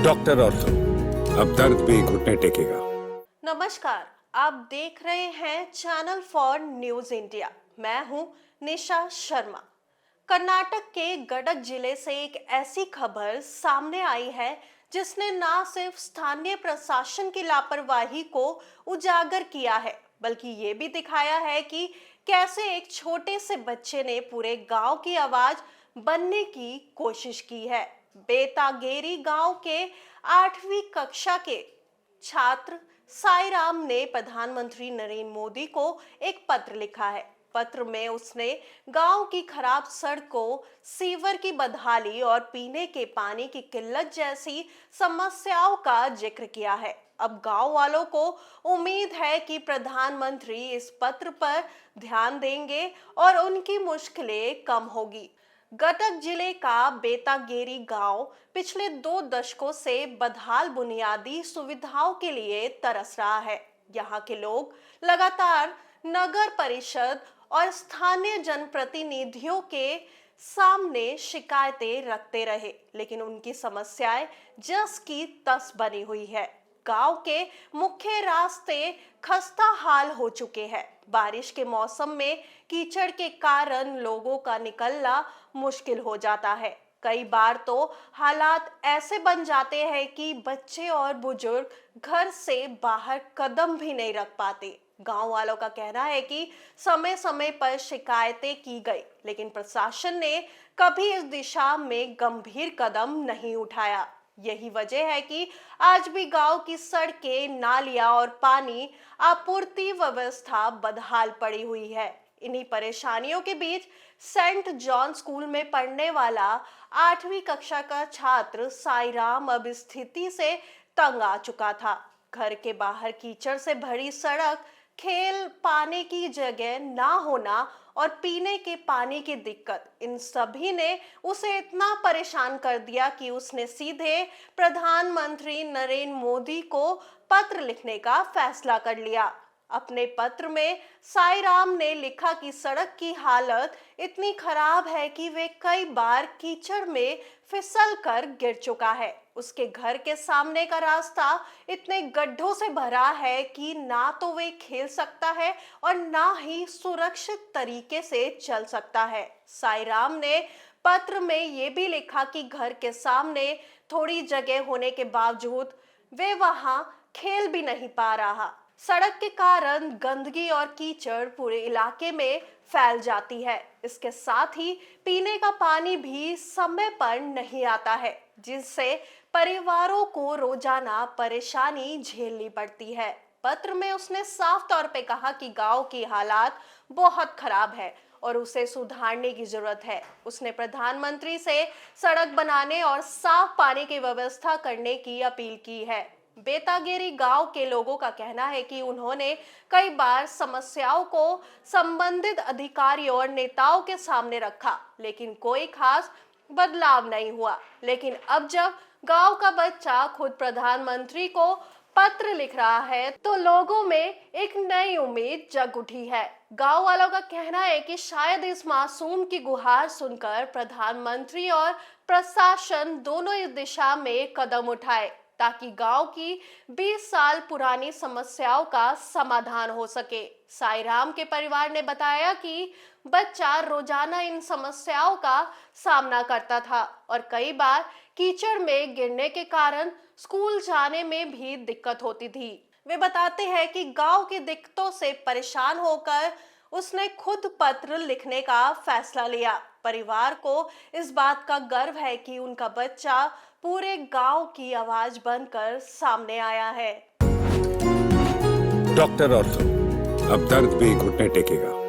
Doctor ortho, अब दर्द भी घुटने टेकेगा। नमस्कार, आप देख रहे हैं चैनल फॉर न्यूज इंडिया। मैं हूं निशा शर्मा। कर्नाटक के गडक जिले से एक ऐसी खबर सामने आई है जिसने न सिर्फ स्थानीय प्रशासन की लापरवाही को उजागर किया है, बल्कि ये भी दिखाया है कि कैसे एक छोटे से बच्चे ने पूरे गांव की आवाज बनने की कोशिश की है। बेतागेरी गांव के 8वीं कक्षा के छात्र साईराम ने प्रधानमंत्री नरेंद्र मोदी को एक पत्र लिखा है। पत्र में उसने गांव की खराब सड़कों, सीवर की बदहाली और पीने के पानी की किल्लत जैसी समस्याओं का जिक्र किया है। अब गांव वालों को उम्मीद है कि प्रधानमंत्री इस पत्र पर ध्यान देंगे और उनकी मुश्किलें कम होगी। गदग जिले का बेतागेरी गांव पिछले 2 दशकों से बदहाल बुनियादी सुविधाओं के लिए तरस रहा है। यहाँ के लोग लगातार नगर परिषद और स्थानीय जनप्रतिनिधियों के सामने शिकायतें रखते रहे, लेकिन उनकी समस्याएं जस की तस बनी हुई है। गांव के मुख्य रास्ते खस्ता हाल हो चुके हैं। बारिश के मौसम में कीचड़ के कारण लोगों का निकलना मुश्किल हो जाता है। कई बार तो हालात ऐसे बन जाते हैं कि बच्चे और बुजुर्ग घर से बाहर कदम भी नहीं रख पाते। गांव वालों का कहना है कि समय समय पर शिकायतें की गई, लेकिन प्रशासन ने कभी इस दिशा में गंभीर कदम नहीं उठाया। यही वजह है कि आज भी गांव की सड़कें, नालियां और पानी आपूर्ति व्यवस्था बदहाल पड़ी हुई है। इन्हीं परेशानियों के बीच सेंट जॉन स्कूल में पढ़ने वाला 8वीं कक्षा का छात्र साईराम अब स्थिति से तंग आ चुका था। घर के बाहर कीचड़ से भरी सड़क, खेल पाने की जगह ना होना और पीने के पानी की दिक्कत, इन सभी ने उसे इतना परेशान कर दिया कि उसने सीधे प्रधानमंत्री नरेंद्र मोदी को पत्र लिखने का फैसला कर लिया। अपने पत्र में साईराम ने लिखा कि सड़क की हालत इतनी खराब है कि वे कई बार कीचड़ में फिसल कर गिर चुका है। उसके घर के सामने का रास्ता इतने गड्ढों से भरा है कि ना तो वे खेल सकता है और ना ही सुरक्षित तरीके से चल सकता है। साईराम ने पत्र में ये भी लिखा कि घर के सामने थोड़ी जगह होने के बावजूद वे वहां खेल भी नहीं पा रहा। सड़क के कारण गंदगी और कीचड़ पूरे इलाके में फैल जाती है। इसके साथ ही पीने का पानी भी समय पर नहीं आता है, जिससे परिवारों को रोजाना परेशानी झेलनी पड़ती है। पत्र में उसने साफ तौर पे कहा कि गांव की हालात बहुत खराब है और उसे सुधारने की जरूरत है। उसने प्रधानमंत्री से सड़क बनाने और साफ पानी की व्यवस्था करने की अपील की है। बेतागेरी गांव के लोगों का कहना है कि उन्होंने कई बार समस्याओं को संबंधित अधिकारियों और नेताओं के सामने रखा, लेकिन कोई खास बदलाव नहीं हुआ। लेकिन अब जब गांव का बच्चा खुद प्रधानमंत्री को पत्र लिख रहा है, तो लोगों में एक नई उम्मीद जग उठी है। गांव वालों का कहना है कि शायद इस मासूम की गुहार सुनकर प्रधानमंत्री और प्रशासन दोनों इस दिशा में कदम उठाए, ताकि गांव की 20 साल पुरानी समस्याओं का समाधान हो सके। साईराम के परिवार ने बताया कि बच्चा रोजाना इन समस्याओं का सामना करता था और कई बार कीचड़ में गिरने के कारण स्कूल जाने में भी दिक्कत होती थी। वे बताते हैं कि गांव की दिक्कतों से परेशान होकर उसने खुद पत्र लिखने का फैसला लिया। परिवार को इस बात का गर्व है कि उनका बच्चा पूरे गांव की आवाज बनकर सामने आया है। डॉक्टर ऑर्थो, अब दर्द भी घुटने टेकेगा।